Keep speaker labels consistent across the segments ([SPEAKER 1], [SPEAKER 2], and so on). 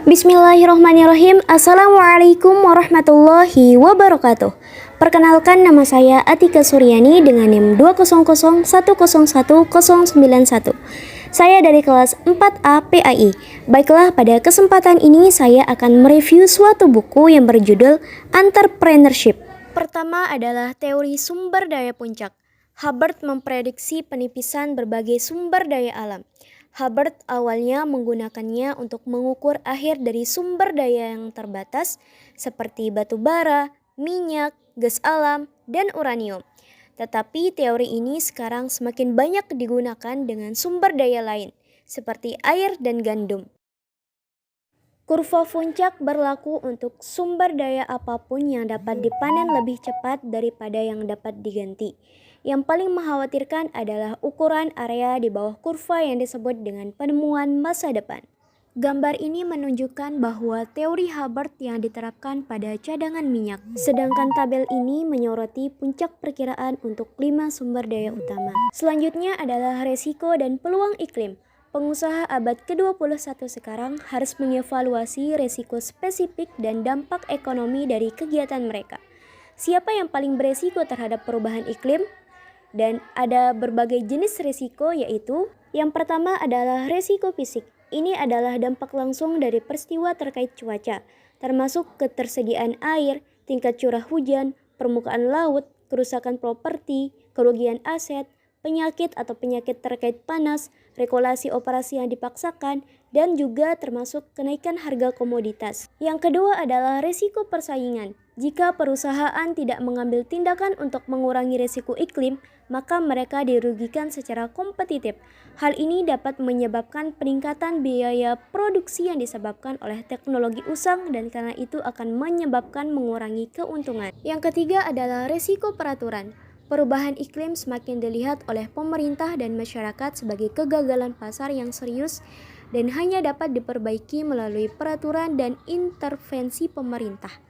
[SPEAKER 1] Bismillahirrahmanirrahim. Assalamualaikum warahmatullahi wabarakatuh. Perkenalkan, nama saya Atika Suryani dengan NIM 200100191. Saya dari kelas 4A PAI. Baiklah, pada kesempatan ini saya akan mereview suatu buku yang berjudul Entrepreneurship. Pertama adalah teori sumber daya puncak. Hubbard memprediksi penipisan berbagai sumber daya alam. Hubbard awalnya menggunakannya untuk mengukur akhir dari sumber daya yang terbatas seperti batu bara, minyak, gas alam, dan uranium. Tetapi teori ini sekarang semakin banyak digunakan dengan sumber daya lain seperti air dan gandum. Kurva puncak berlaku untuk sumber daya apapun yang dapat dipanen lebih cepat daripada yang dapat diganti. Yang paling mengkhawatirkan adalah ukuran area di bawah kurva yang disebut dengan penemuan masa depan. Gambar ini menunjukkan bahwa teori Hubbard yang diterapkan pada cadangan minyak, sedangkan tabel ini menyoroti puncak perkiraan untuk 5 sumber daya utama. Selanjutnya adalah resiko dan peluang iklim. Pengusaha abad ke-21 sekarang harus mengevaluasi resiko spesifik dan dampak ekonomi dari kegiatan mereka. Siapa yang paling beresiko terhadap perubahan iklim? Dan ada berbagai jenis risiko, yaitu yang pertama adalah risiko fisik. Ini adalah dampak langsung dari peristiwa terkait cuaca, termasuk ketersediaan air, tingkat curah hujan, permukaan laut, kerusakan properti, kerugian aset, penyakit atau penyakit terkait panas, regulasi operasi yang dipaksakan, dan juga termasuk kenaikan harga komoditas. Yang kedua adalah risiko persaingan. Jika perusahaan tidak mengambil tindakan untuk mengurangi risiko iklim, maka mereka dirugikan secara kompetitif. Hal ini dapat menyebabkan peningkatan biaya produksi yang disebabkan oleh teknologi usang, dan karena itu akan menyebabkan mengurangi keuntungan. Yang ketiga adalah risiko peraturan. Perubahan iklim semakin dilihat oleh pemerintah dan masyarakat sebagai kegagalan pasar yang serius dan hanya dapat diperbaiki melalui peraturan dan intervensi pemerintah.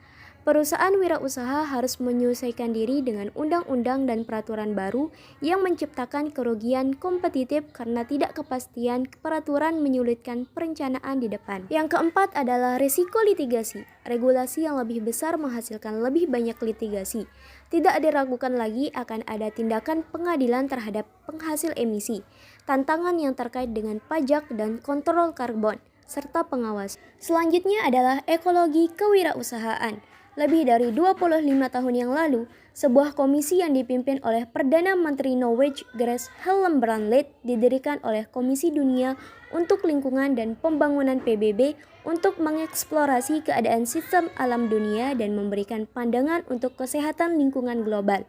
[SPEAKER 1] Perusahaan wirausaha harus menyesuaikan diri dengan undang-undang dan peraturan baru yang menciptakan kerugian kompetitif karena tidak kepastian peraturan menyulitkan perencanaan di depan. Yang keempat adalah risiko litigasi. Regulasi yang lebih besar menghasilkan lebih banyak litigasi. Tidak diragukan lagi akan ada tindakan pengadilan terhadap penghasil emisi, tantangan yang terkait dengan pajak dan kontrol karbon, serta pengawas. Selanjutnya adalah ekologi kewirausahaan. Lebih dari 25 tahun yang lalu, sebuah komisi yang dipimpin oleh Perdana Menteri Norway Gro Harlem Brundtland didirikan oleh Komisi Dunia untuk Lingkungan dan Pembangunan PBB untuk mengeksplorasi keadaan sistem alam dunia dan memberikan pandangan untuk kesehatan lingkungan global.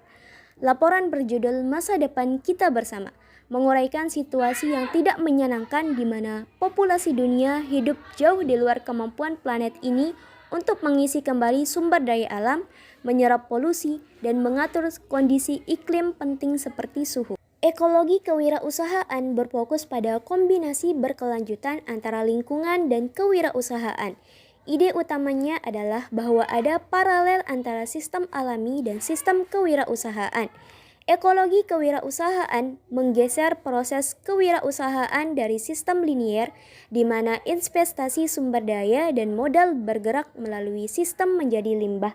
[SPEAKER 1] Laporan berjudul Masa Depan Kita Bersama menguraikan situasi yang tidak menyenangkan di mana populasi dunia hidup jauh di luar kemampuan planet ini untuk mengisi kembali sumber daya alam, menyerap polusi, dan mengatur kondisi iklim penting seperti suhu. Ekologi kewirausahaan berfokus pada kombinasi berkelanjutan antara lingkungan dan kewirausahaan. Ide utamanya adalah bahwa ada paralel antara sistem alami dan sistem kewirausahaan. Ekologi kewirausahaan menggeser proses kewirausahaan dari sistem linier, di mana investasi sumber daya dan modal bergerak melalui sistem menjadi limbah.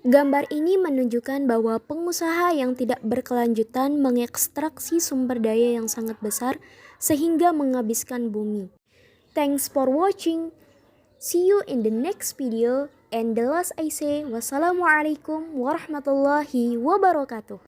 [SPEAKER 1] Gambar ini menunjukkan bahwa pengusaha yang tidak berkelanjutan mengekstraksi sumber daya yang sangat besar sehingga menghabiskan bumi. Thanks for watching. See you in the next video. And the last I say, wassalamualaikum warahmatullahi wabarakatuh.